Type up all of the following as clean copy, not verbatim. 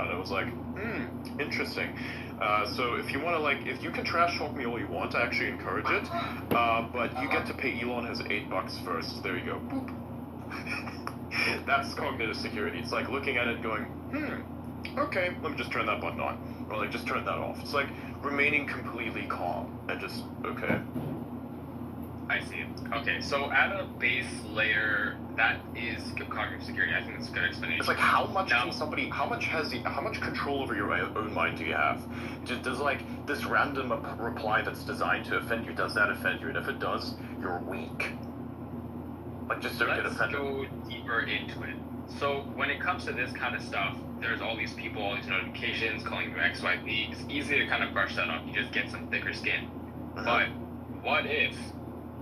about it. I was like, interesting. So if you want to, like, if you can trash talk me all you want, I actually encourage it. But you get to pay Elon his $8 first. There you go. Boop. That's cognitive security. It's like looking at it going, okay, let me just turn that button on. Or like, just turn that off. It's like remaining completely calm and just, okay. I see. Okay, so at a base layer, that is cognitive security. I think that's a good explanation. It's like how much how much control over your own mind do you have? Does like this random reply that's designed to offend you, does that offend you? And if it does, you're weak. Like just don't get offended. Let's go deeper into it. So when it comes to this kind of stuff, there's all these people, all these notifications calling you XYZ. It's easy to kind of brush that off. You just get some thicker skin. But what if,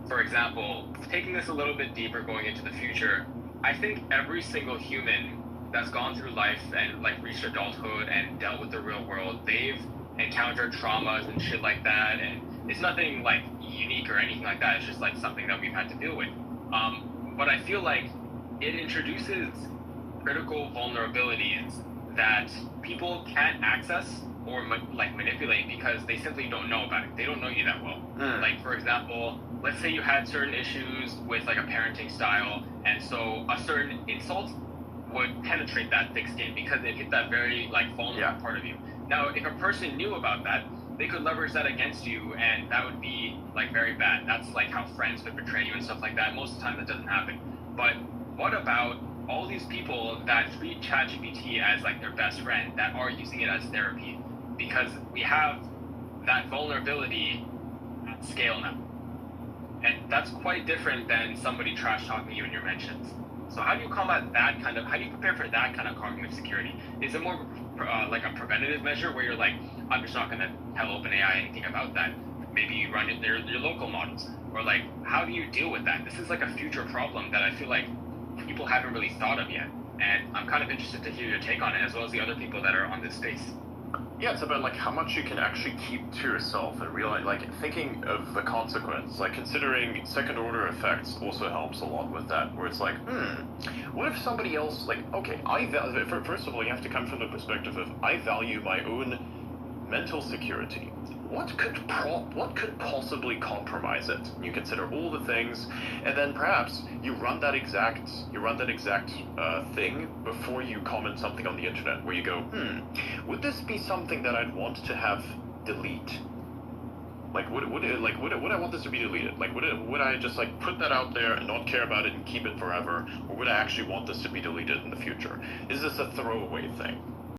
for example, taking this a little bit deeper, going into the future, I think every single human that's gone through life and like reached adulthood and dealt with the real world, they've encountered traumas and shit like that, and it's nothing like unique or anything like that. It's just like something that we've had to deal with. But I feel like it introduces critical vulnerabilities that people can't access or manipulate because they simply don't know about it. They don't know you that well. Like, for example, let's say you had certain issues with like a parenting style, and so a certain insult would penetrate that thick skin because it hit that very like vulnerable part of you. Now, if a person knew about that, they could leverage that against you, and that would be like very bad. That's like how friends could betray you and stuff like that. Most of the time that doesn't happen. But what about all these people that treat ChatGPT as like their best friend, that are using it as therapy? Because we have that vulnerability at scale now. And that's quite different than somebody trash talking you in your mentions. So how do you combat that kind of, how do you prepare for that kind of cognitive security? Is it more like a preventative measure where you're like, I'm just not going to tell OpenAI anything about that? Maybe you run your local models. Or like, how do you deal with that? This is like a future problem that I feel like people haven't really thought of yet. And I'm kind of interested to hear your take on it, as well as the other people that are on this space. Yeah, it's about like how much you can actually keep to yourself and realize, like thinking of the consequence, like considering second order effects also helps a lot with that, where it's like, what if somebody else, like, okay, first of all, you have to come from the perspective of, I value my own mental security. What could possibly compromise it? You consider all the things, and then perhaps you run that exact thing before you comment something on the internet, where you go, would this be something that I'd want to have delete? Like, would I want this to be deleted? Like, would I just like put that out there and not care about it and keep it forever, or would I actually want this to be deleted in the future? Is this a throwaway thing?